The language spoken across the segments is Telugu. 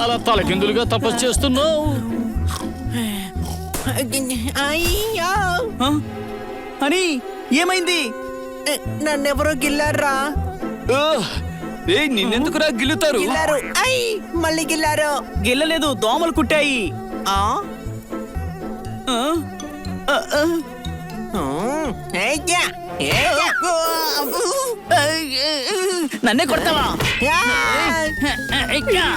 అలా తలకిందులుగా తపస్సు చేస్తున్నావు? అయ్యో అని ఏమైంది? నన్నెవరో గిల్లారా. నిన్నెందుకురా గిల్లుతారు? గిల్లారు. మళ్ళీ గిల్లారు. గిల్లలేదు, దోమలు కుట్టాయి. ఆ? ఆ? ఆ, ఆ. ఏయ్యా, ఏయ్యా. నన్నే కొడతావా? అయ్యో.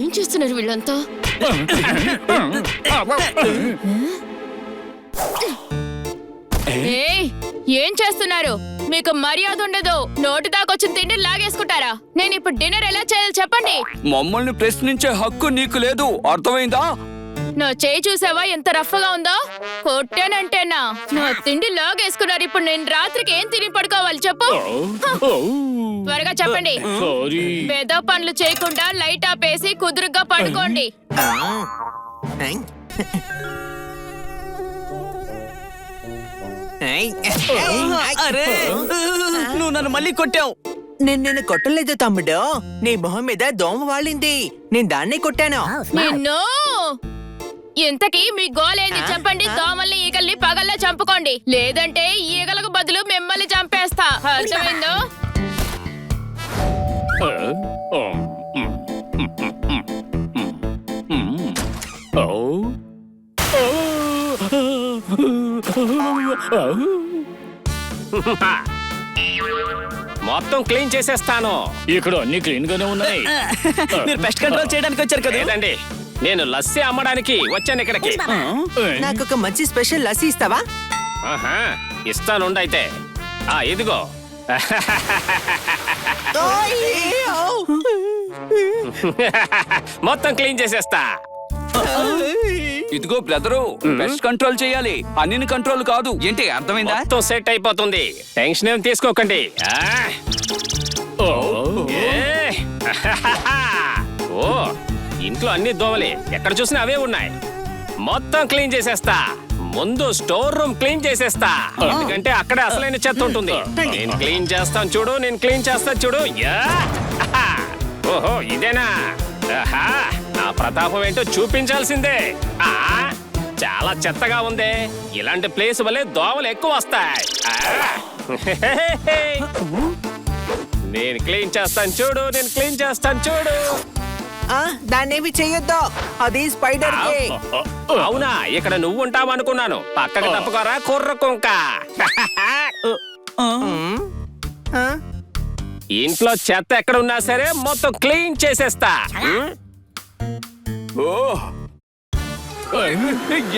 ఏం చేస్తున్నారు వీళ్ళంతా? ఏం చేస్తున్నారు? మీకు మర్యాద ఉండదు. నోటి దాకొచ్చిన తిండి లాగేసుకుంటారా? నేను ఇప్పుడు డిన్నర్ ఎలా చేయాలి చెప్పండి. మమ్మల్ని ప్రశ్నించే హక్కు నీకు లేదు, అర్థమైందా? నా చేయి చూసావా ఎంత రఫ్గా ఉందో? కొట్టానంటేనా? నా తిండి లాగేసుకున్నారు. ఇప్పుడు నేను రాత్రికి ఏం తిని పడుకోవాలి చెప్పు? త్వరగా చెప్పండి. పెద్ద పనులు చేయకుండా లైట్ ఆపేసి కుదురుగా పడుకోండి. అరే, నువ్వు నన్ను మళ్ళీ కొట్టావు. నేను కొట్టలేదు తమ్ముడు. నీ మొహం మీద దోమ వాలింది. నేను దాన్ని కొట్టాను. నిన్ను ఇంతకీ మీ గోలేంది చెప్పండి. దోమల్ని ఈగల్ని పగల్లా చంపుకోండి, లేదంటే ఈగలకు బదులు మిమ్మల్ని చంపేస్తా. అర్థమైందో? మొత్తం క్లీన్ చేసేస్తాను. ఇక్కడ అన్ని క్లీన్ గానే ఉన్నాయి. మీరు పెస్ట్ కంట్రోల్ చేయడానికి వచ్చారు కదా? లేదండి, నేను లస్సీ అమ్మడానికి వచ్చాను ఇక్కడికి. నాకు ఒక మంచి స్పెషల్ లస్సీ ఇస్తావా? ఇస్తానుండైతే. ఇదిగో. మొత్తం క్లీన్ చేసేస్తా. ఇదిగో బ్రదరు, పెస్ట్ కంట్రోల్ చేయాలి, అన్నిని కంట్రోల్ కాదు. ఏంటి అర్థమైందా? మొత్తం సెట్ అయిపోతుంది. టెన్షన్ ఏం తీసుకోకండి. ఓ, ఇంట్లో అన్ని దోమలే, ఎక్కడ చూసినా అవే ఉన్నాయి. మొత్తం క్లీన్ చేసేస్తా. ముందు స్టోర్ రూమ్ క్లీన్ చేసేస్తా, ఎందుకంటే అక్కడే అసలైన చెత్త ఉంటుంది. నేను క్లీన్ చేస్తాను చూడు, నేను క్లీన్ చేస్తాను చూడు. ఓహో, ఇదేనా? నా ప్రతాపం ఏంటో చూపించాల్సిందే. చాలా చెత్తగా ఉంది. ఇలాంటి ప్లేస్ వల్లే దోమలు ఎక్కువ వస్తాయి. నేను క్లీన్ చేస్తాను చూడు, నేను క్లీన్ చేస్తాను చూడు. దాన్నేమి చెయ్యొద్దు, అది స్పైడర్. అవునా? ఇక్కడ నువ్వు ఉంటావు అనుకున్నాను. పక్కకు తప్పుకోరా కుర్ర కుంక. ఇంట్లో చెత్త ఎక్కడ ఉన్నా సరే మొత్తం క్లీన్ చేసేస్తా.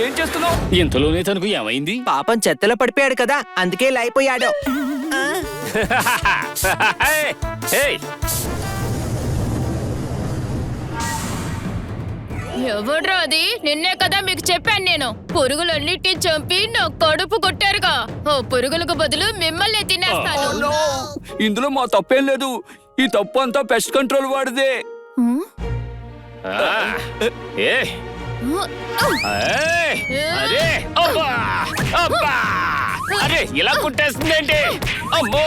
ఏం చేస్తున్నావు? ఇంతలోనే తనకు ఏమైంది? పాపం చెత్తలో పడిపోయాడు కదా, అందుకే లైపోయాడు. ఎవడ్రా అది? నిన్నే కదా మీకు చెప్పాను నేను. పురుగులన్నిటిని చంపి నా కడుపు కొట్టారుగా. ఓ పురుగులకు బదులు మిమ్మల్ని తినేస్తాను. ఇందులో మా తప్పేం లేదు. ఈ తప్పు అంతా పెస్ట్ కంట్రోల్ వాడిదే. అరే, ఇలా కుట్టేస్తుందేంటి? అమ్మో,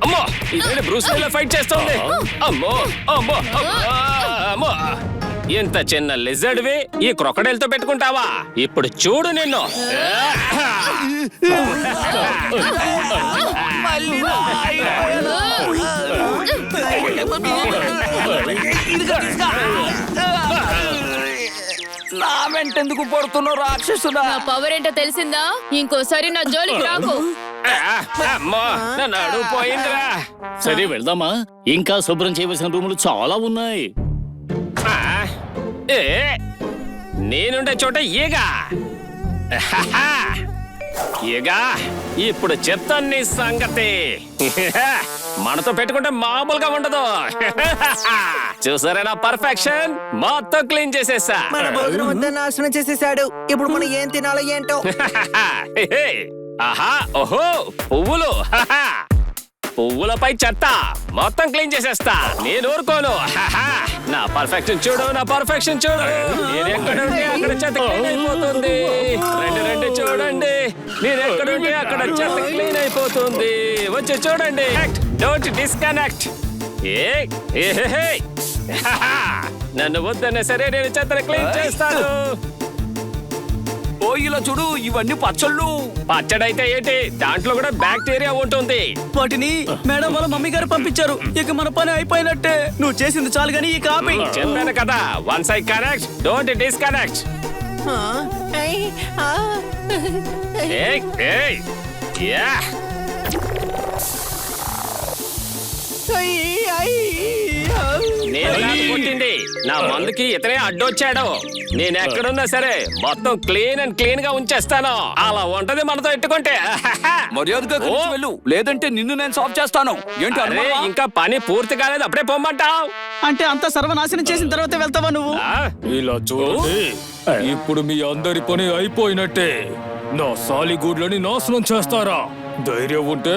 అమ్మో, ఇదేంటి బ్రూస్ లీలా ఫైట్ చేస్తుంది? అమ్మో, అమ్మో, అమ్మో. ఇంత చిన్న లిజర్డ్వి ఈ క్రొకడైల్ తో పెట్టుకుంటావా? ఇప్పుడు చూడు నిన్ను. నా వెంటెందుకు పడుతున్నావు రాక్షసుడా? నా పవర్ ఏంటో తెలిసిందా? ఇంకోసారి నా జోలికి రాకు. అమ్మో, నన్ను అడుగు పోయిందిరా. సరే వెళ్దామా? ఇంకా శుభ్రం చేయవలసిన రూములు చాలా ఉన్నాయి. నేనుండే చోట ఈగ. ఇక ఇప్పుడు చెప్తాను నీ సంగతి. మనతో పెట్టుకుంటే మామూలుగా ఉండదు. చూసారా నా పర్ఫెక్షన్? మొత్తం క్లీన్ చేసేసా. మన భోజనం అంతా నాశనం చేసేసాడు. ఇప్పుడు మనం ఏం తినాలో ఏంటో. ఆహా ఓహో పువ్వులు. పువ్వులపై చెత్త మొత్తం క్లీన్ చేసేస్తా. నేను ఊరుకోను. నా పర్ఫెక్షన్ చూడు, నా పర్ఫెక్షన్ చూడు. నేను ఎక్కడుంటే అక్కడ చెత్త క్లీన్ అయిపోతుంది. రండి చూడండి, నేను ఎక్కడుంటే అక్కడ చెత్త క్లీన్ అయిపోతుంది. వచ్చి చూడండి. Don't disconnect. నన్ను వద్దనే సరే, నేను చెత్తను క్లీన్ చేస్తాను. ఓ ఇలా చూడు, ఇవన్నీ పచ్చళ్ళు. పచ్చడైతే ఏంటి, దాంట్లో కూడా బ్యాక్టీరియా ఉంటుంది. వాటిని మేడం వాళ్ళ మమ్మీ గారు పంపించారు. ఇక మన పని అయిపోయినట్టే. నువ్వు చేసింది చాలు గానీ ఈ కాపీ. చెప్పాను కదా, once I connect don't disconnect. ఆ, ఐ, ఆ. యా ఐ, ఐ, ఆ. నేను కాదు కొట్టింది, నా మందుకి ఇతనే అడ్డొచ్చాడు. నేను ఎక్కడున్నా సరే మొత్తం క్లీన్ అండ్ క్లీన్ గా ఉంచేస్తాను. అలా ఉంటది మనతో ఎట్టుకుంటే. మర్యాదగా కలిసి వెళ్ళు, లేదంటే నిన్ను నేను సాఫ్ చేస్తాను. ఏంటి అరే, అనుమానమా? ఇంకా పని పూర్తి కాలేదు, అప్పుడే పొమ్మంటావు. అంటే అంత సర్వనాశనం చేసిన తర్వాత వెళ్తావా నువ్వు? ఇలా చూడండి, ఇప్పుడు మీ అందరి పని అయిపోయినట్టే. నా సాలిగూడ్లని నాశనం చేస్తారా? ధైర్యం ఉంటే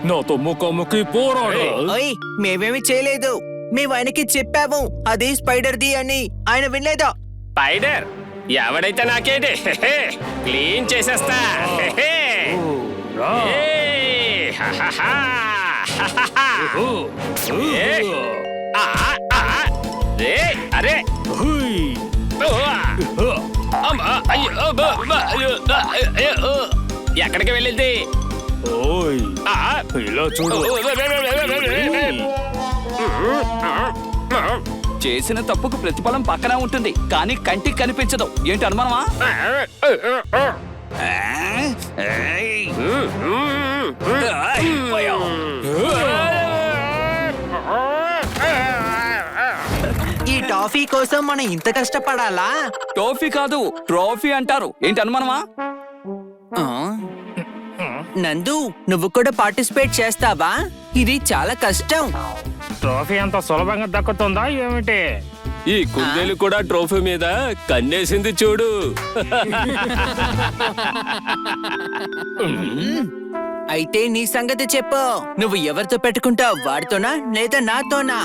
నాతో ముఖాముఖి పోరాడు. ఓయ్, మేమేమి చేయలేదు. మేము ఆయనకి చెప్పాము అది స్పైడర్ది అని. ఆయన వినలేదా? స్పైడర్ ఎవడైతే నాకేంటి, క్లీన్ చేసేస్తా. రా. ఏయ్, హహహా. ఏయ్, ఆ, ఆ, ఏయ్, అరే హుయ్. ఓ, అమ్మా, అయ్యో, అయ్యో, అయ్యో. ఎక్కడికి వెళ్ళింది? ఓయ్, ఆ, ఇలా చూడు. చేసిన తప్పుకు ప్రతిఫలం పక్కనే ఉంటుంది, కానీ కంటికి కనిపించదు. ఏంటి అనుమానమా? ఈ టాఫీ కోసం మనం ఇంత కష్టపడాలా? టోఫీ కాదు, ట్రోఫీ అంటారు. ఏంటి అనుమానమా? ఆ? నందు, నువ్వు కూడా పార్టిసిపేట్ చేస్తావా? ఇది చాలా కష్టం. ట్రోఫీ అంత సులభంగా దక్కుతుందా ఏమిటి? ఈ కుందేలు కూడా ట్రోఫీ మీద కన్నేసింది చూడు. అయితే నీ సంగతి చెప్పు. నువ్వు ఎవరితో పెట్టుకుంటావు? వాడితోనా లేదా నాతోనా?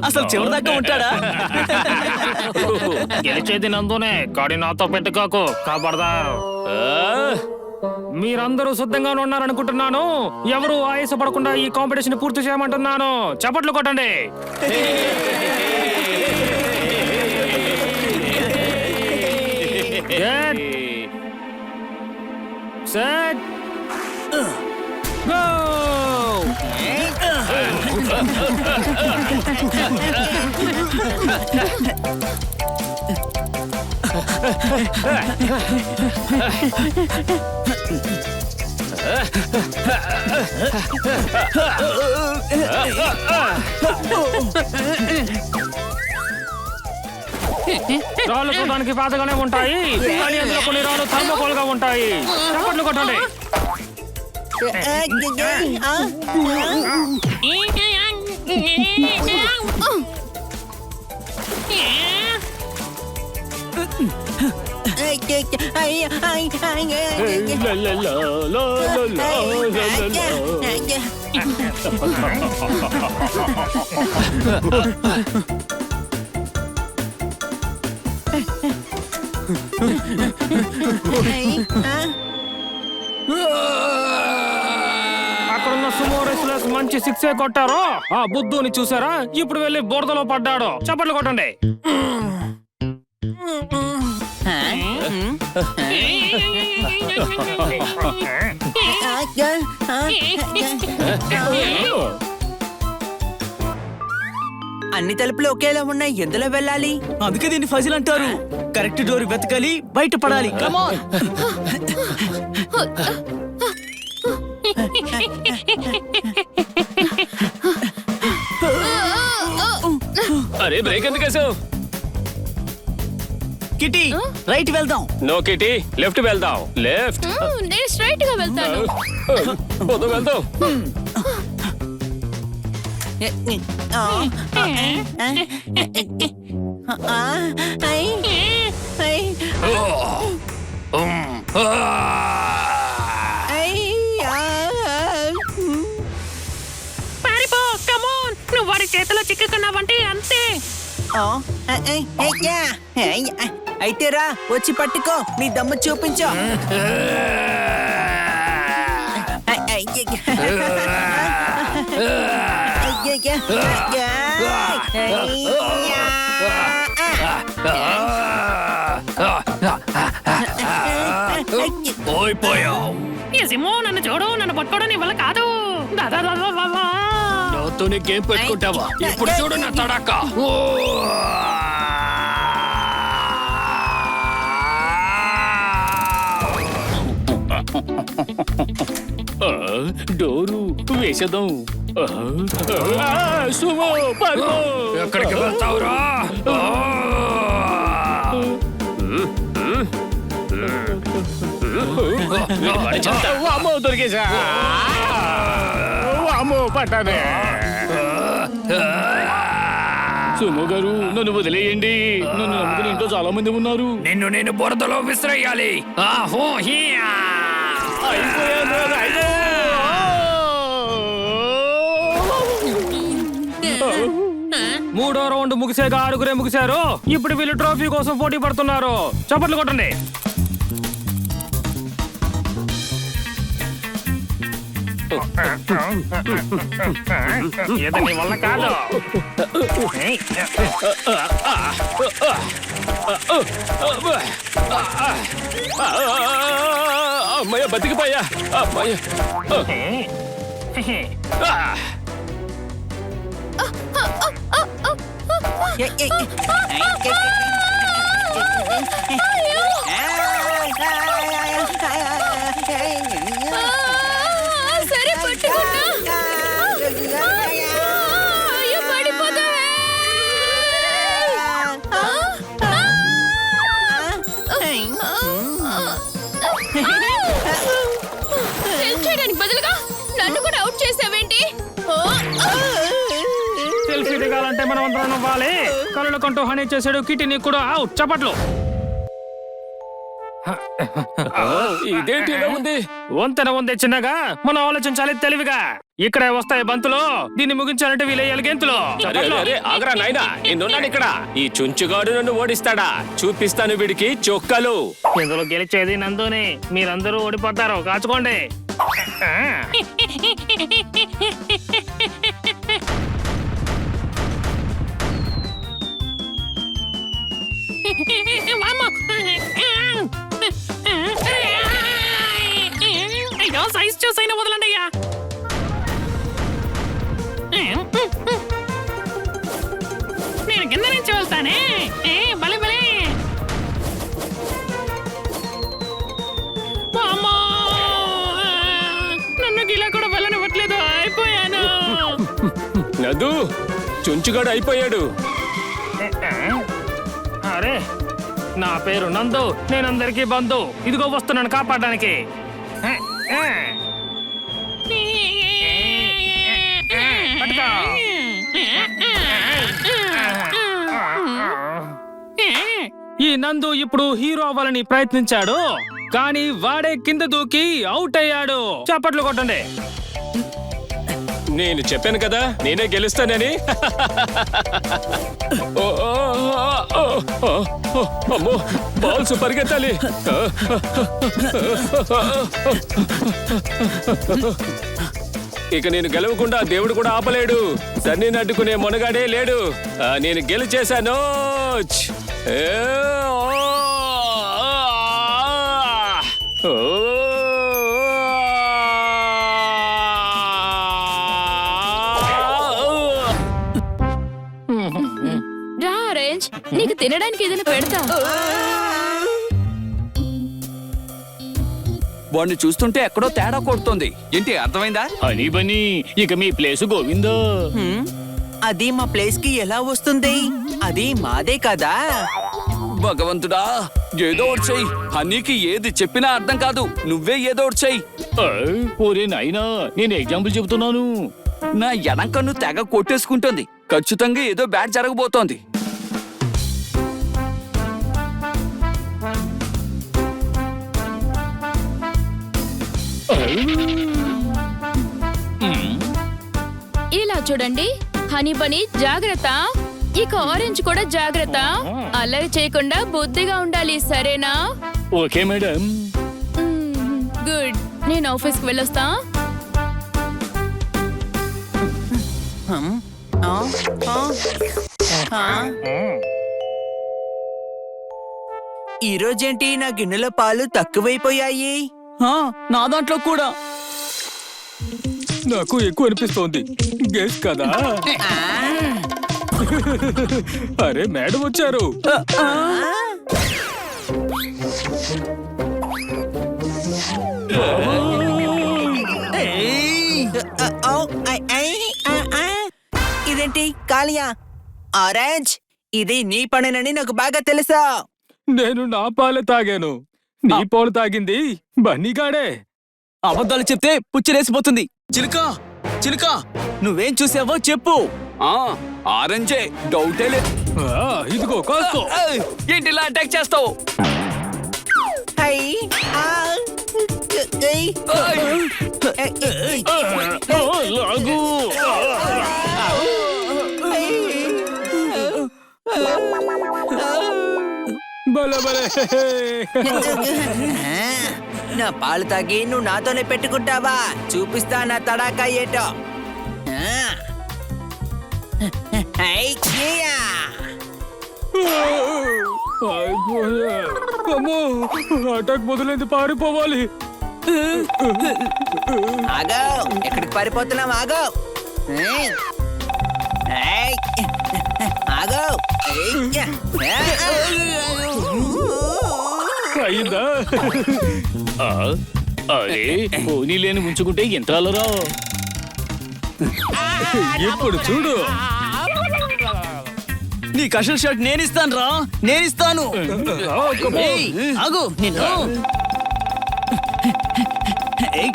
అసలు చివరిదాకా ఉంటాడా? గెలిచేది నందునే, కానీ నాతో పెట్టుకోకు, కాబడదారు. ఆ, మీరందరూ సిద్ధంగానే ఉన్నారనుకుంటున్నాను. ఎవరు ఆయాసపడకుండా ఈ కాంపిటీషన్ పూర్తి చేయమంటున్నాను. చప్పట్లు కొట్టండి. Get. Set. Go. రాళ్ళు చూడడానికి పాతగానే ఉంటాయి, కానీ అందులో కొన్ని రాళ్ళు థర్మోకోల్ గా ఉంటాయి. చప్పట్లు కొట్టండి. అక్కడున్న సుమో రెస్లర్స్ మంచి సిక్సే కొట్టారు. ఆ బుద్ధుని చూసారా? ఇప్పుడు వెళ్ళి బురదలో పడ్డాడు. చప్పట్లు కొట్టండి. అన్ని తలుపులు ఒకేలా ఉన్నాయి, ఎందులో వెళ్ళాలి? అందుకే దీన్ని ఫజిల్ అంటారు. కరెక్ట్ డోర్ వెతకాలి, బయట పడాలి. కమాన్. అరే బ్రేక్ ఎందుకు వేసావు? కిటి రైట్ వెళ్దాం. నో కిటీ, లెఫ్ట్ వెళ్దాం. లెఫ్ట్. నేను స్ట్రైట్ గా వెళ్తాను. పోదు వెళ్దాం. పారిపో, కమోన్. నువ్వు వాడి చేతిలో చిక్కుకున్నావంటే అంతే. అయితే రా, వచ్చి పట్టుకో, నీ దమ్ము చూపించు. ఈ సింహం నన్ను చూడు, నన్ను పట్టుకోవడం నీ వల్ల కాదు. దాదా దాదా దాదా. నాతో నీకేం పెట్టుకుంటావా? ఇప్పుడు చూడు నా తడాక. డోరు వేసేద్దాం. సుమో పారిపో. ఎక్కడికి వెళ్తావురా? వామ్మో, దొరికేశా. వామ్మో, పట్టానే. సుమో గారు, నన్ను వదిలేయండి. నన్ను నమ్ముకుని ఇంట్లో చాలా మంది ఉన్నారు. నిన్ను నేను బురదలో విసిరేయాలి. ఆహో హియా. అయిపోయాను, రాయుడు. మూడో రౌండ్ ముగిసాక 6 ముగిశారు. ఇప్పుడు వీళ్ళు ట్రోఫీ కోసం పోటీ పడుతున్నారు. చప్పట్లు కొట్టండి. ఇది నీ వల్ల కాదు. అమ్మయ్య, బతికిపోయా. అమ్మయ్య. సరే పట్టుకున్నా. అయ్యో, పడిపోతావే. హెల్ప్ చేయడానికి బదులుగా నన్ను కూడా అవుట్ చేసావేంటి? సెల్ఫీ దిగాలంటే మనం అందరం నవ్వాలి. కళ్ళు కొంటూ హనీ చేసాడు కిటి, నీకు కూడా అవుట్. చప్పట్లు. ఇదేంటి ఇలా ఉంది? వంతెన ఉంది చిన్నగా, మనం ఆలోచించాలి తెలివిగా. ఇక్కడే వస్తాయి బంతులు, దీన్ని ముగించాలంటే వీలయ్యాలి గెంతులు. అరే, అరే, అరే, ఆగరా నాయనా, నేనున్నాను ఇక్కడ. ఈ చుంచుగాడు నన్ను ఓడిస్తాడా? చూపిస్తాను వీడికి చొక్కలు. ఇందులో గెలిచేది నందుని. మీరందరూ ఓడిపోతారు, కాచుకోండి. వామ్మో. అయ్యో, సైజ్ చూసైనా వదలండి అయ్యా. నేను కింద నుంచి వెళ్తానే. భలే భలే. వామ్మో. నన్ను గిలా కూడా వెళ్ళనివ్వట్లేదు. అయిపోయాను. నదు, చుంచుగాడు అయిపోయాడు. అరే, నా పేరు నందు, నేనందరికీ బంధు. ఇదిగో వస్తున్నాను కాపాడడానికి. పట్టుకో. ఈ నందు ఇప్పుడు హీరో అవ్వాలని ప్రయత్నించాడు, కానీ వాడే కింద దూకి అవుట్ అయ్యాడు. చప్పట్లు కొట్టండి. నేను చెప్పాను కదా, నేనే గెలుస్తానని. ఓ, ఓ, ఓ, ఓ, ఓ, అమ్మో, బాల్స్ పరిగెత్తాలి. ఇక నేను గెలవకుండా దేవుడు కూడా ఆపలేడు. సన్నీ అడ్డుకునే మొనగాడే లేడు. నేను గెలిచేశాను. రా ఆరెంజ్, నీకు తినడానికి ఏదైనా పెడతా. వాడిని చూస్తుంటే ఎక్కడో తేడా కొడుతుంది. ఏంటి అర్థమైందా? హనీ బన్నీ, ఇక మీ ప్లేస్ గోవిందో. అది మా ప్లేస్ కి ఎలా వస్తుంది? అది మాదే కదా. భగవంతుడా ఏదో ఒకటి చెయ్యి. హనీకి ఏది చెప్పినా అర్థం కాదు. నువ్వే ఏదో ఒకటి చెయ్యి. ఓరే నాయనా నేను ఎగ్జాంపుల్ చెబుతున్నాను. నా ఎడం కన్ను తెగ కొట్టేసుకుంటుంది. ఖచ్చితంగా ఏదో బ్యాడ్ జరగబోతోంది. ఇలా చూడండి, హనీ బనీ జాగ్రత్త. ఇక ఆరెంజ్ కూడా జాగ్రత్త. అల్లరి చేయకుండా బుద్ధిగా ఉండాలి, సరేనా? Okay madam. గుడ్. నేను ఆఫీస్కి వెళ్ళొస్తా. ఈ రోజేంటి నా గిన్నెలో పాలు తక్కువైపోయాయి? ఆ, నా దాంట్లో కూడా. నాకు ఎక్కువ అనిపిస్తోంది. గెస్ కదా. అరే మేడం వచ్చారు. ఇదేంటి కాలియా? ఆరెంజ్, ఇది నీ పనేనని నాకు బాగా తెలుసా. నేను నా పాలు తాగాను. నీ పాలు తాగింది బన్నీగాడే. అబద్ధాలు చెప్తే పుచ్చిరేసిపోతుంది. చిలుక చిలుక, నువ్వేం చూసావో చెప్పు. ఆ ఆరెంజే, డౌటే లేదు. ఇదిగో కాసుకో. ఏంటి ఇలా అటాక్ చేస్తావు? హై, లాగు. భలే భలే. నా పాలు తాగి నువ్వు నాతోనే పెట్టుకుంటావా? చూపిస్తా నా తడాకా ఏటో. అమ్మో, అటాక్ మొదలైంది. పారిపోవాలి. ఆగో, ఎక్కడికి పారిపోతున్నావు? ఆగో, ఆగో. అయిందా? అరే పోనీ లేని ఉంచుకుంటే యంత్రాలరా. ఇప్పుడు చూడు. నీ కషల్ షర్ట్ నేనిస్తాను రా, నేనిస్తాను. ఏయ్, ఆగు నిన్ను. ఏయ్,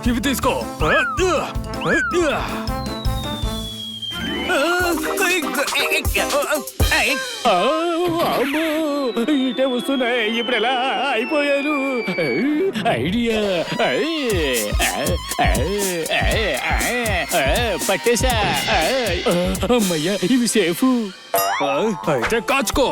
ఇవి తీసుకో. అమ్మో ఇటే వస్తున్నాయి. ఇప్పుడు ఎలా అయిపోయాను? ఐడియా. పట్టేశా. అమ్మయ్యా, ఇవి సేఫ్. అయితే కాచుకో.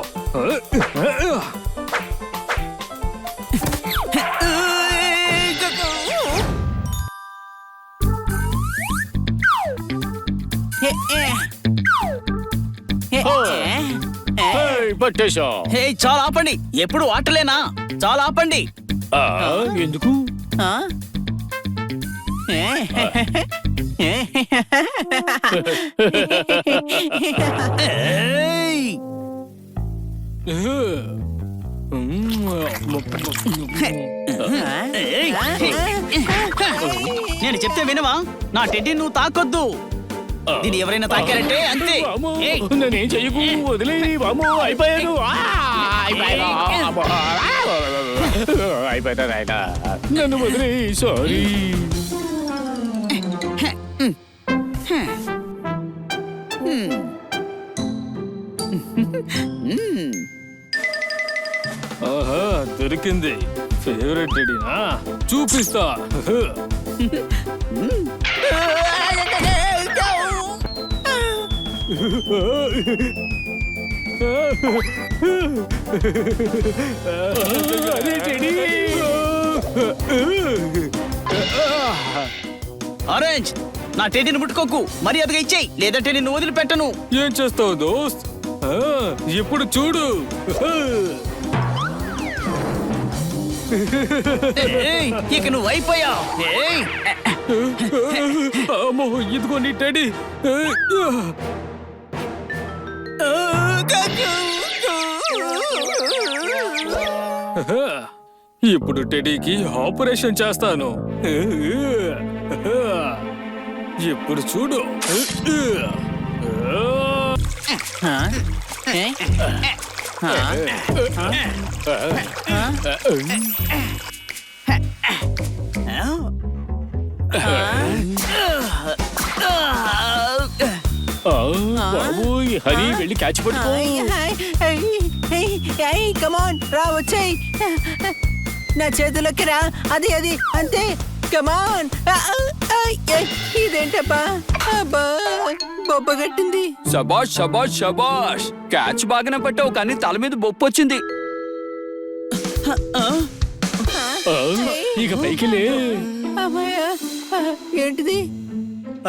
పట్టేశా. హే, చాలా ఆపండి. ఎప్పుడు ఆటలేనా? చాలా ఆపండి. ఎందుకు? ఏయ్, ఏయ్. నేను చెప్తే వినవా? నా టెడ్డీ నువ్వు తాకొద్దు. దీన్ని ఎవరైనా తాకారంటే అంతే. ఏయ్, నేనేం చెయ్యకు, వదిలే. బామో అయిపోయాను. అయిపోతా నాయన, నన్ను వదిలే. సారీ. ఆహా, దొరికింది. ఫేవరెట్ రెడీనా? చూపిస్తా. అదే చెడి. ఆరెంజ్, నా టెడ్డీని ముట్టుకోకు. మర్యాదగా ఇచ్చేయి, లేదంటే నిన్ను వదిలిపెట్టను. ఏం చేస్తావు దోస్త్? ఇప్పుడు చూడు. ఏయ్, ఇక నువ్వు అయిపోయావు. ఏయ్, అమ్మో, ఇదిగో నీ టెడ్డీ. ఇప్పుడు టెడీకి ఆపరేషన్ చేస్తాను. ఇప్పుడు చూడు. బాబోయ్ హరి వెళ్ళి క్యాచ్ పట్టుకో కమాన్ రా వచ్చాయి నా చేతిలోకి రా అది అది అంతే కమాన్ ఇదేంటబ్బా అబ్బా బొబ్బ కట్టింది శబాష్ శబాష్ శబాష్ క్యాచ్ బాగానే పట్టావు కానీ తల మీద బొప్పు వచ్చింది. ఇక పైకి లే అమ్మయ్య, ఏంటిది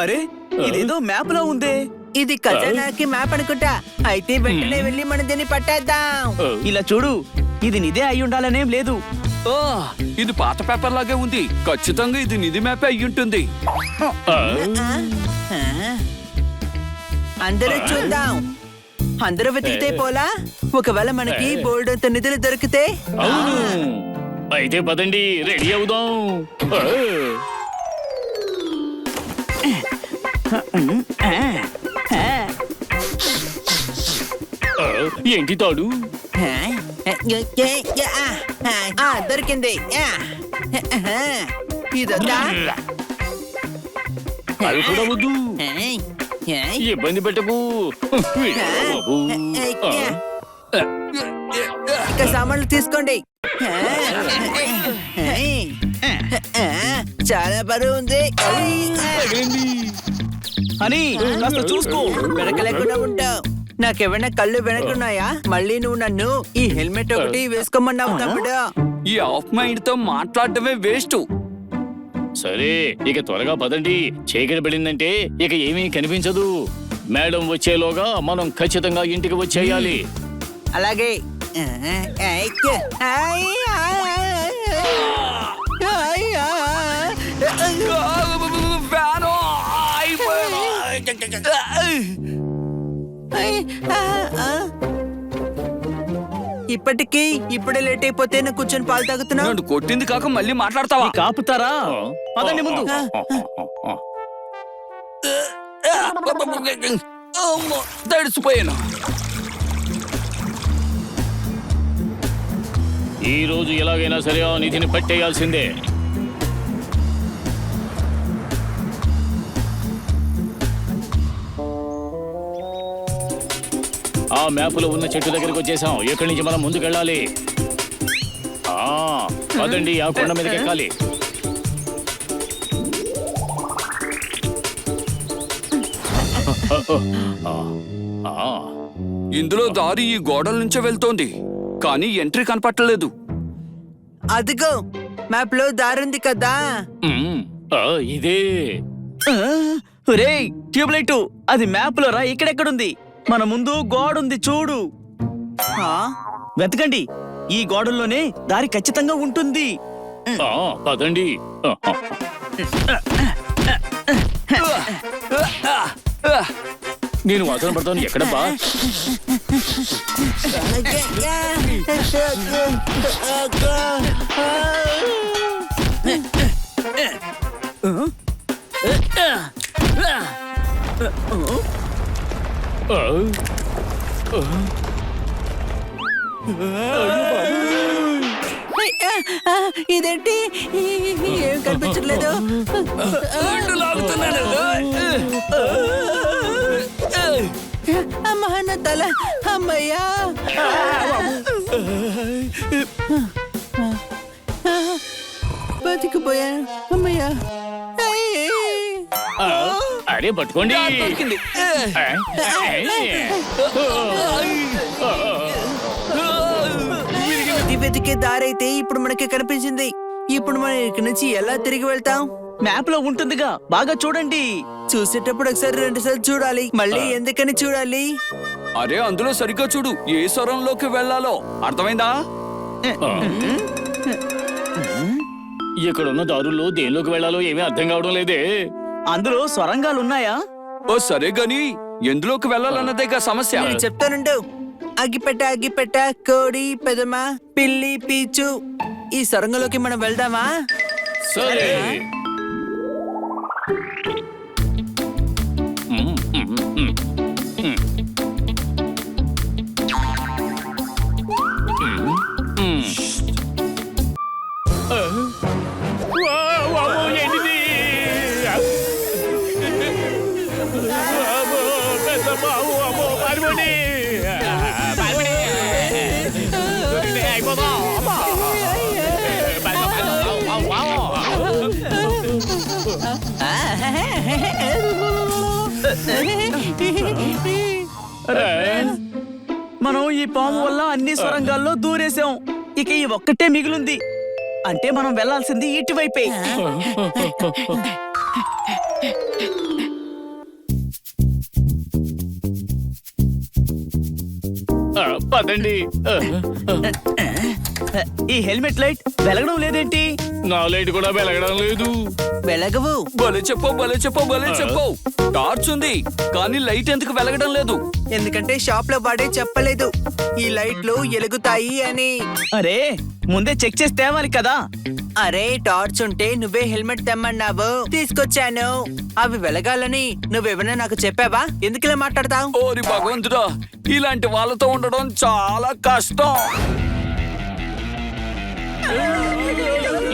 అరే ఇదేదో మ్యాప్ లో ఉందే. ఇది ఖజానాకి మ్యాప్ అనుకుంటా అయితే వెంటనే వెళ్ళి మన దీన్ని పట్టేద్దాం ఇలా చూడు, ఇది నిదే అయి ఉండాలనేం లేదు. ఓ, ఇది పాత పేపర్ లాగే ఉంది. ఖచ్చితంగా ఇది నిధి మ్యాపే అయ్యుంటుంది. అందరూ చూద్దాం అందరూ వెతికితే పోలా ఒకవేళ మనకి బోల్డ్ అంత నిధులు దొరికితే అవును అయితే పదండి రెడీ అవుదాం ఏంటి తాడు దొరికింది ఇదొద్దా అది కూడా వద్దు ఇబ్బంది పెట్టకు బాబు ఇక సామాన్లు తీసుకోండి చాలా బరువు ఉంది అని కాస్త చూసుకో. వెనక లేకుండా ఉంటావు నాకేమైనా కళ్ళు వెనకున్నాయా మళ్ళీ నువ్వు నన్ను ఈ హెల్మెట్ ఒకటి వేసుకోమన్నావు తమ్ముడు ఈ ఆఫ్ మైండ్ తో మాట్లాడటమే వేస్ట్. సరే ఇక త్వరగా పదండి చీకటి పడిందంటే ఇక ఏమీ కనిపించదు మేడం వచ్చేలోగా మనం ఖచ్చితంగా ఇంటికి వచ్చేయాలి అలాగే ఫ్యాను ఇప్పటికీ ఇప్పుడే లేట్ అయిపోతే నువ్వు కూర్చొని పాలు తాగుతున్నావు నన్ను కొట్టింది కాక మళ్ళీ మాట్లాడతావా? కాపుతారా? పదండి ముందు. అమ్మో, తడిసిపోయాను. ఈ రోజు ఎలాగైనా సరే ఆ నిధిని పట్టేయాల్సిందే ఆ మ్యాప్లో ఉన్న చెట్టు దగ్గరికి వచ్చేసాం ఎక్కడి నుంచి మనం ముందుకెళ్ళాలి పదండి ఆ కొండ మీదకి ఎక్కాలి ఇందులో దారి ఈ గోడల నుంచే వెళ్తోంది కానీ ఎంట్రీ కనపట్టలేదు. అదిగో మ్యాప్ లో దారుంది కదా ఇదే రేయ్ ట్యూబ్ లైట్ అది మ్యాప్ లో రా. ఇక్కడెక్కడుంది? మన ముందు గోడ ఉంది చూడు. వెతకండి, ఈ గోడల్లోనే దారి ఖచ్చితంగా ఉంటుంది. పదండి నేను వాసన పడతాను ఎక్కడబ్బా ఇదేంటి ఏం కనిపించట్లేదు అమ్మా నా తల అమ్మయ్యా బతికిపోయాను అమ్మయ్యా అరే పట్టుకోండి వెతికే దారైతే ఇప్పుడు మనకి కనిపించింది ఇప్పుడు మనం ఇక్కడి నుంచి ఎలా తిరిగి వెళ్తాం మ్యాప్ లో ఉంటుందిగా, బాగా చూడండి. చూసేటప్పుడు ఒకసారి 2 సార్లు చూడాలి మళ్ళీ ఎందుకని చూడాలి అరే అందులో సరిగ్గా చూడు ఏ స్వరంలోకి వెళ్ళాలో అర్థమైందా? ఇక్కడ ఉన్న దారుల్లో దేనిలోకి వెళ్ళాలో ఏమీ అర్థం కావడం లేదే అందులో స్వరంగాలున్నాయా? ఓ సరే గాని ఎందులోకి వెళ్ళాలన్నదేగా సమస్య. నేను చెప్తానుండు అగ్గిపెట్ట అగ్గిపెట్ట కోడి పెదమ పిల్లి పీచు ఈ సొరంగంలోకి మనం వెళ్దామా సరే మనం ఈ పాము వల్ల అన్ని సొరంగాల్లో దూరేసాం. ఇక ఈ ఒక్కటే మిగిలింది. అంటే మనం వెళ్ళాల్సింది ఇటువైపే. పదండి. ఈ హెల్మెట్ లైట్ వెలగడం లేదేంటి? నా లైట్ కూడా వెలగడం లేదు. వెలగవు. భలే చెప్పు. టార్చ్ ఉంది కానీ లైట్ ఎందుకు వెలగడం లేదు? ఎందుకంటే షాప్ లో వాడే చెప్పలేదు ఈ లైట్లు ఎలుగుతాయి అని. అరే ముందే చెక్ చేసి తేవాలి కదా. అరే టార్చ్ ఉంటే నువ్వే హెల్మెట్ తెమ్మన్నావు, తీసుకొచ్చాను. అవి వెలగాలని నువ్వేమన్నా నాకు చెప్పావా? ఎందుకు ఇలా మాట్లాడతావు? ఓరి భగవంతుడా, ఇలాంటి వాళ్ళతో ఉండడం చాలా కష్టం.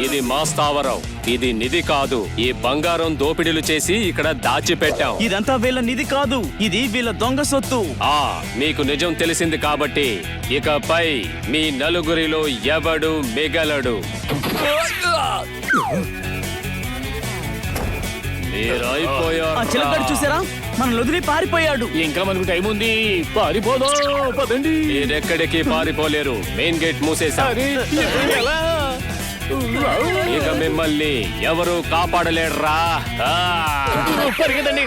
ఇది మా స్థావరం, ఇది నిధి కాదు. ఈ బంగారం దోపిడీలు చేసి ఇక్కడ దాచిపెట్టాం. ఇదంతా వీళ్ళ నిధి కాదు, ఇది వీళ్ళ దొంగ సొత్తు. మీకు నిజం తెలిసింది కాబట్టి ఇకపై మీ నలుగురిలో ఎవడు మిగలడు. ఆ చిలకడ చూసారా, మన వదిలి పారిపోయాడు. ఇంకా మనకు టైం ఉంది, పారిపోదా. పదండి. మీరెక్కడికి పారిపోలేరు, మెయిన్ గేట్ మూసేసా. ఎలా? ఇక మిమ్మల్ని ఎవరు కాపాడలేర్రా. పరిగెత్తండి.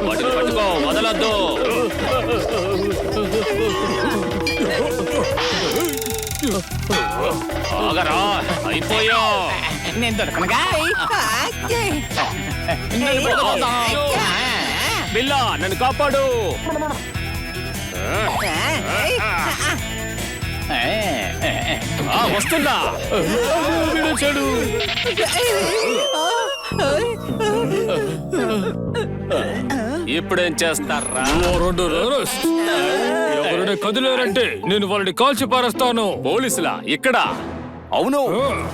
వాటిని పట్టుకో, వదలొద్దు. ఆగరా, అయిపోయా. నేను దొరకనుగా. బిల్లా, నన్ను కాపాడు. వస్తుందా? విడిచాడు. ఇప్పుడేం చేస్తారా? ఎవరైనా కదిలేరంటే నేను వాళ్ళని కాల్చి పారేస్తాను. పోలీసులా ఇక్కడ? అవును,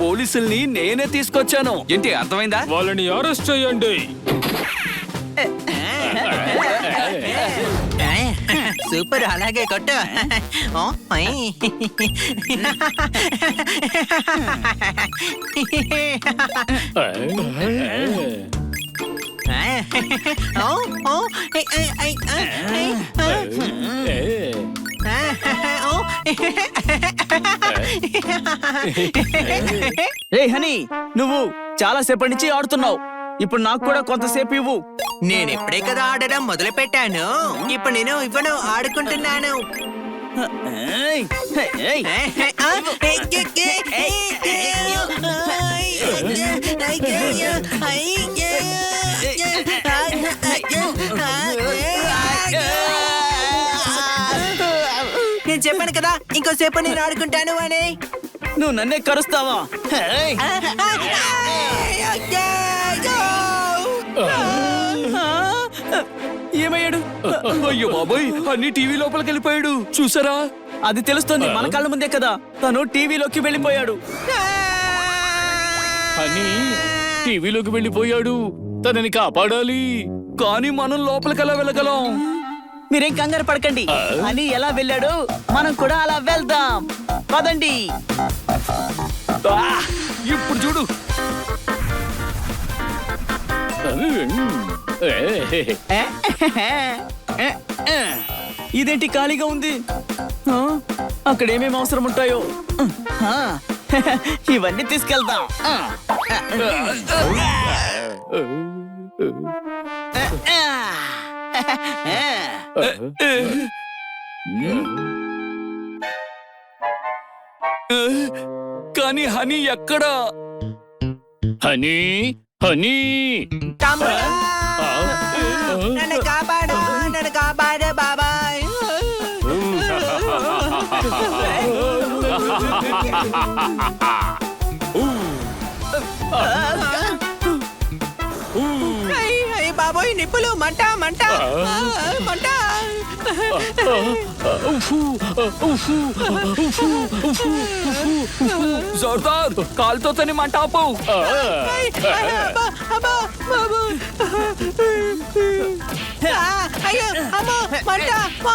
పోలీసుల్ని నేనే తీసుకొచ్చాను. ఏంటి అర్థమైందా? వాళ్ళని అరెస్ట్ చేయండి. సూపర్, అలాగే కొట్టు. ఓ, ఐ. ఓ, ఓ, ఐ, ఐ, ఐ, ఐ, ఓ. రే హనీ, నువ్వు చాలా సేపటి నుంచి ఆడుతున్నావు. ఇప్పుడు నాకు కూడా కొంతసేపు ఇవ్వు. నేను ఇప్పుడే కదా ఆడడం మొదలు పెట్టాను. ఇప్పుడు నేను ఇవ్వను, ఆడుకుంటున్నాను. ఏయ్, ఏయ్, నేను చెప్పాను కదా ఇంకోసేపు నేను ఆడుకుంటాను అని. నువ్వు నన్నే కరుస్తావా? ఏయ్. ఏమయ్యాడు? అయ్యో బాబోయ్, అన్ని టీవీ లోపలికి వెళ్ళిపోయాడు. చూసారా? అది తెలుస్తుంది, మన కళ్ళ ముందే కదా. తను టీవీలోకి వెళ్ళిపోయాడు. అని టీవీలోకి వెళ్ళిపోయాడు. తనని కాపాడాలి. కానీ మనం లోపలికి ఎలా వెళ్ళగలం? మీరేం కంగారు పడకండి. అని ఎలా వెళ్ళాడు మనం కూడా అలా వెళ్దాం. పదండి. ఇప్పుడు చూడు. ఇదేంటి ఖాళీగా ఉంది? ఆ, అక్కడ ఏమేమి అవసరం ఉంటాయో. ఆ, ఇవన్నీ తీసుకెళ్దాం. కానీ హనీ ఎక్కడా? Honey, honey. తమ్ముడా, నన్ను కాపాడు, నన్ను కాపాడు బాబాయ్. అయ్య బాబోయ్, నిప్పులు, మంట మంట మంట. జోర్దార్, కాలుతో తని మంట ఆపు. అయ్యో అమ్మో, మంట, అమ్మో.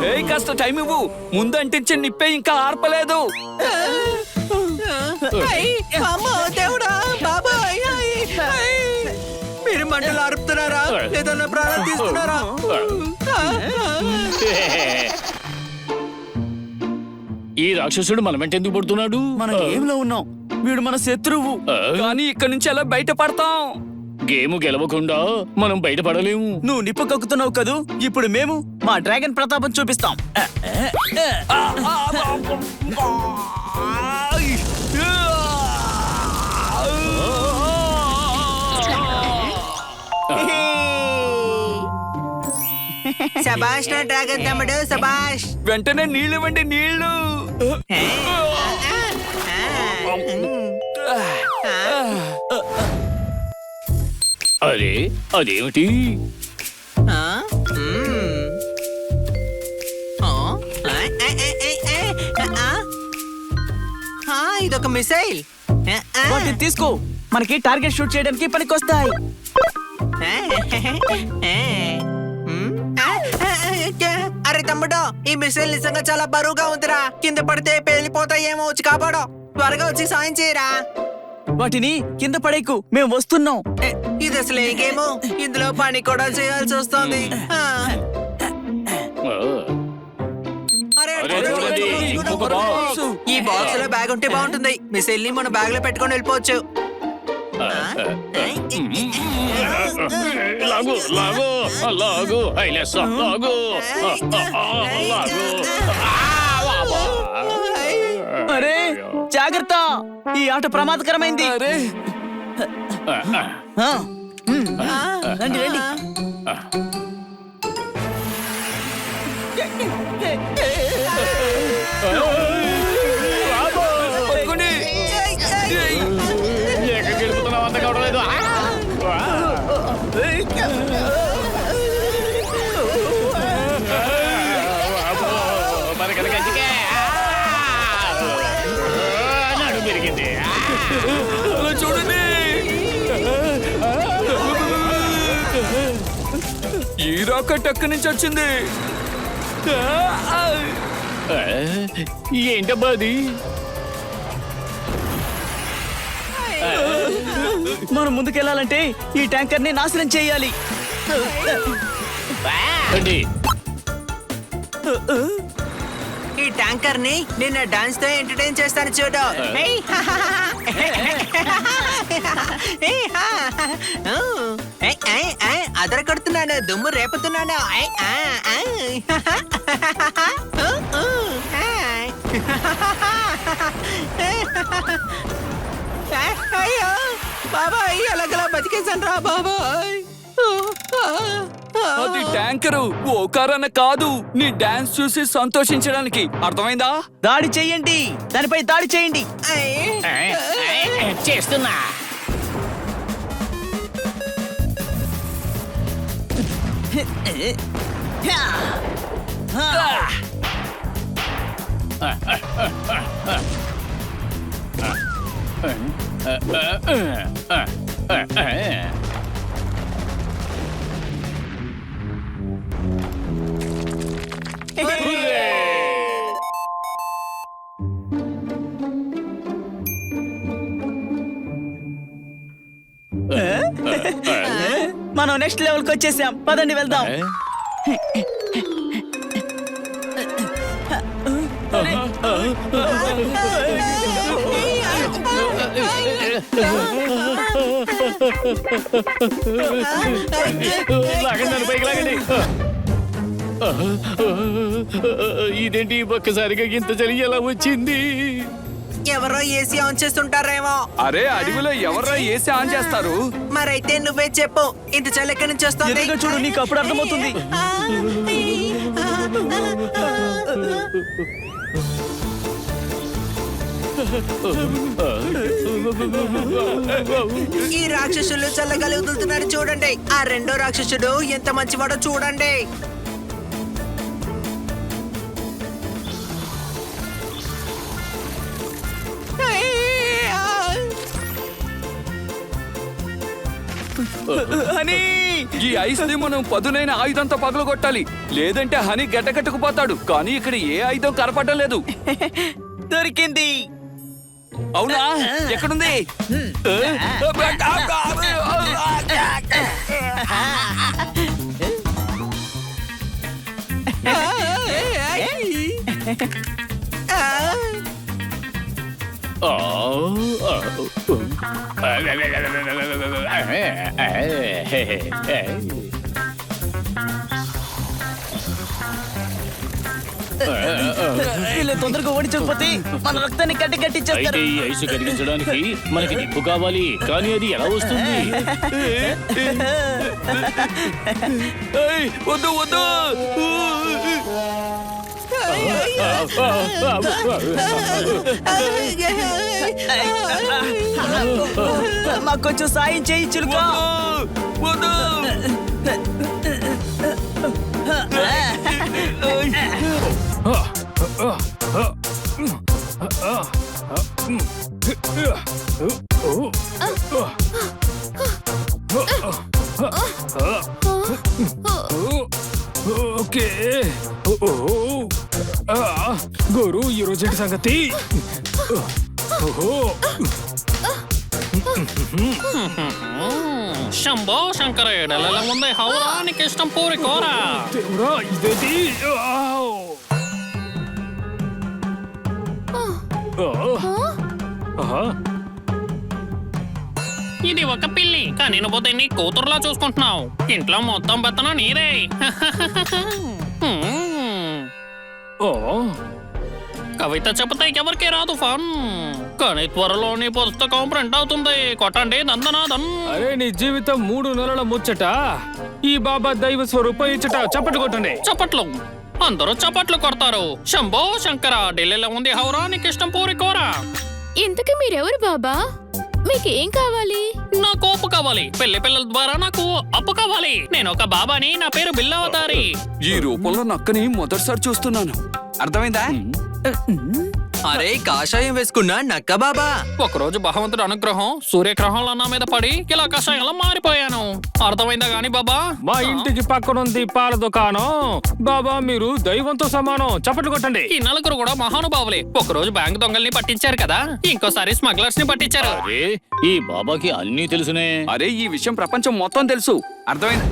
ఏయ్ కాస్త టైం ఇవ్వు. ముందు అంటించిన నిప్పే ఇంకా ఆర్పలేదు. అమ్మో దేవుడా బాబాయ్ మీరు మంటలు ఆరుపుతున్నారా లేదా నా ప్రాణాలు తీస్తున్నారా? ఈ రాక్షసుడు మన వెంట ఎందుకు పడుతున్నాడు? మనం గేమ్ లో ఉన్నాం, వీడు మన శత్రువు. కానీ ఇక్కడ నుంచి ఎలా బయటపడతాం? గేమ్ గెలవకుండా మనం బయటపడలేము. నువ్వు నిప్పు కక్కుతున్నావు కదూ, ఇప్పుడు మేము మా డ్రాగన్ ప్రతాపం చూపిస్తాం. శబాష్ నా డ్రాగన్ తమ్ముడు శబాష్. వెంటనే నీళ్ళు ఇవ్వండి, నీళ్ళు. అరే అదేమిటి? ఇదొక మిసైల్. వాటిని తీసుకో, మనకి టార్గెట్ షూట్ చేయడానికి పనికొస్తాయి. అరే తమ్ముడు, ఈ మిసైల్ నిజంగా చాలా బరువుగా ఉందిరా. కింద పడితే పేలిపోతాయేమో, వచ్చి కాపాడు. త్వరగా వచ్చి సాయం చేయరా. వాటిని కింద పడేకు, మేము వస్తున్నాం. ఇది అసలు ఏ గేమ్? ఇందులో పని కూడా చేయాల్సి వస్తుంది. అరే, చూడండి, ఇంకొక బాక్స్. ఈ బాక్స్ లో బ్యాగ్ ఉంటే బాగుంటుంది. మిసైల్ ని మన బ్యాగ్ లో పెట్టుకొని వెళ్ళిపోవచ్చు. లాగు లాగు లాగు ఐలెస్ లాగు లాగు. అరే జాగ్రత్త, ఈ ఆట ప్రమాదకరమైంది. ఆ, రండి రండి. ఎక్కడ గెలుపుతున్నావు అంత కావడం లేదు. నడు పెరిగింది. చూడండి, ఈ రాకెట్ ఎక్కడి నుంచి వచ్చింది? ఏంటబ్బా అది? మనం ముందుకెళ్ళాలంటే ఈ ట్యాంకర్ ని నాశనం చేయాలి. రండి. ఈ ట్యాంకర్ ని నిన్న డాన్స్ తో ఎంటర్టైన్ చేస్తాను చూడు. ఏయ్, అదర కొడుతున్నాను, దుమ్ము రేపుతున్నాను. అయ్యో బాబాయ్, అలాగలా బతికేసాను రా బాబాయ్. అది ట్యాంకరు, ఓ కారణ కాదు. నీ డాన్స్ చూసి సంతోషించడానికి. అర్థమైందా? దాడి చెయ్యండి, దానిపై దాడి చేయండి. చేస్తున్నా. మనం నెక్స్ట్ లెవెల్ కి వచ్చేసాం, పదండి వెళ్దాం. లాగండి, పైకి లాగండి. ఇదేంటి ఒక్కసారిగా ఇంత చలి ఎలా వచ్చింది? ఎవరో ఏసీ ఆన్ చేస్తుంటారేమో. అరే అడవిలో ఎవర్రా ఏసీ ఆన్ చేస్తారు? మరైతే నువ్వే చెప్పు, ఇంత చలి ఎక్కడి నుంచి వస్తుంది? ఎదురుగా చూడు, నీకు అప్పుడు అర్థమవుతుంది. ఈ రాక్షసులు చల్లగాలి వదులుతున్నాడు చూడండి. ఆ రెండో రాక్షసుడు ఎంత మంచివాడో చూడండి. హనీ ఈ ఐస్ ని మనం పదునైన ఆయుధంతో పగలగొట్టాలి, లేదంటే హనీ గడ్డకట్టుకుపోతాడు. కానీ ఇక్కడ ఏ ఆయుధం కనపడడం లేదు. దొరికింది. అవునా? ఎక్కడుంది? వీళ్ళు తొందరగా ఓడించకపోతే మన రక్తాన్ని అయితే కట్టిచ్చేస్తారు. ఈ ఐసు కరిగించడానికి మనకి నిప్పు కావాలి, కానీ అది ఎలా వస్తుంది? వద్దు వద్దు. మాకు కొంచెం సాయం చేయి చిలుక. వద్దు. ఓకే. గురు ఈ రోజు సంగతి. శంభో శంకర ఎడల ముందే హౌరానికి ఇష్టం పూరి కూర. దేవుడా ఇదేంటి? ఇది ఒక పిల్లి, కానీ నువ్వు దీన్ని కూతురులా చూసుకుంటున్నావు. ఇంట్లో మొత్తం బెత్తనం నీరే. కవిత చెబితే ఎవరికి రాదు ఫన్, కానీ త్వరలో నీ పుస్తకం ప్రింట్ అవుతుంది. కొట్టండి నందనాథన్. అరే నీ జీవితం 3 నెలల ముచ్చట, ఈ బాబా దైవ స్వరూపం ఇచ్చట. చప్పట్లు కొట్టండి. చప్పట్లు. అందరూ చప్పట్లు కొడతారు. శంభో శంకర ఢిల్లీలో ఉంది హౌరానికి ఇష్టం పూరి కూర. ఇంతకీ మీరెవరు బాబా? మీకేం కావాలి? నాకు అప్పు కావాలి. పెళ్లి పిల్లల ద్వారా నాకు అప్పు కావాలి. నేను ఒక బాబాని, నా పేరు బిల్లవతారి. ఈ రూపంలో నక్కని మొదటిసారి చూస్తున్నాను. అర్థమైందా? అరే కాషాయం వేసుకున్నా నక్క బాబా. ఒకరోజు భగవంతుడి అనుగ్రహం సూర్యగ్రహంలో నా మీద పడి ఇలా కషాయంలో మారిపోయాను. అర్థమైందా గాని బాబా? మా ఇంటికి పక్కనుంది పాల దుకాణం. బాబా మీరు దైవంతో సమానం. చప్పట్లు కొట్టండి. ఈ నలుగురు కూడా మహానుభావులే. ఒకరోజు బ్యాంక్ దొంగల్ని పట్టించారు కదా, ఇంకోసారి స్మగ్లర్స్ ని పట్టించారు. అరే ఈ బాబాకి అన్నీ తెలుసునే. అరే ఈ విషయం ప్రపంచం మొత్తం తెలుసు. అర్థమైంది?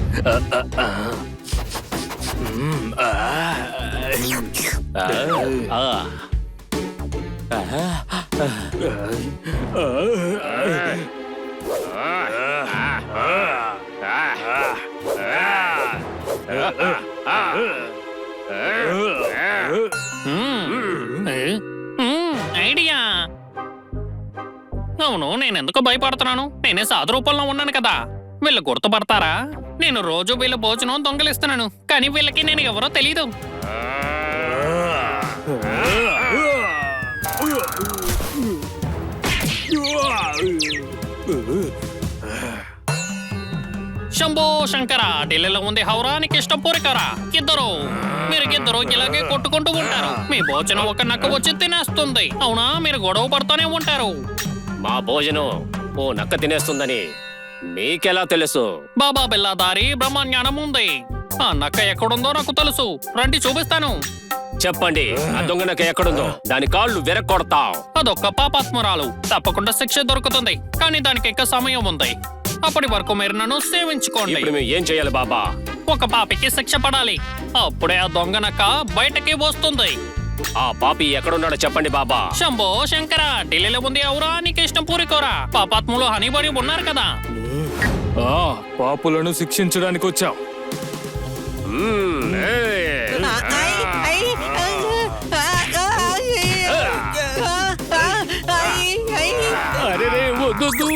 ఐడియా. అవును, నేనెందుకు భయపడుతున్నాను? నేనే సాధు రూపంలో ఉన్నాను కదా. వీళ్ళు గుర్తుపడతారా? నేను రోజు వీళ్ళ భోజనం దొంగలిస్తున్నాను, కానీ వీళ్ళకి నేను ఎవరో తెలీదు. శంభో శంకర ఢిల్లీలో ఉంది హౌరానికి ఇష్టం పూరికరా. మీరు ఇద్దరు ఇలాగే కొట్టుకుంటూ ఉంటారు. మీ భోజనం ఒక నక్క వచ్చి తినేస్తుంది. అవునా? మీరు గొడవ పడుతూనే ఉంటారు. మా భోజనం ఓ నక్క తినేస్తుందని మీకెలా తెలుసు? బాబా బిల్లాదారి బ్రహ్మజ్ఞానం ఉంది. ఆ నక్క ఎక్కడుందో నాకు తెలుసు. రండి చూపిస్తాను. చెప్పండి, ఆ దొంగ నక్క ఎక్కడుందో దాని కాళ్ళు వెరక్కొడతాం. అదొక్క పాపాత్మురాలు. తప్పకుండా శిక్ష దొరుకుతుంది, కానీ దానికి ఇంకా సమయం ఉంది. అప్పటి వరకు మీరు నన్ను సేవించుకోండి. ఇప్పుడు మేము ఏం చేయాలి బాబా? ఒక పాపికి శిక్ష పడాలి. అప్పుడే ఆ దొంగ నక్క బయటకి వస్తుంది. ఆ పాపి ఎక్కడున్నాడో చెప్పండి బాబా. శంభో శంకర ఢిల్లీలో ఉంది అవురా నీకు ఇష్టం పూరికోర. పాపాత్ములు హనీబడి ఉన్నారు కదా. పాపులను శిక్షించడానికి వచ్చాం. అరే వద్దు వద్దు.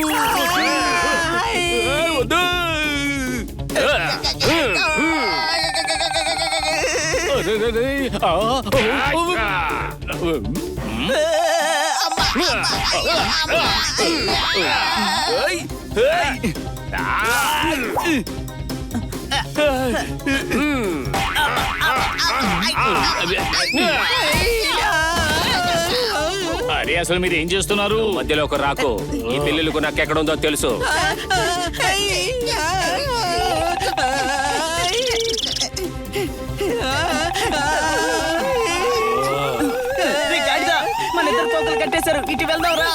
అరే అసలు మీరు ఏం చేస్తున్నారు? మధ్యలో ఒక రాకు. ఈ పిల్లలకు నాకెక్కడుందో తెలుసు. అవతల కట్టేశారు. ఇటు వెళ్దాం రా.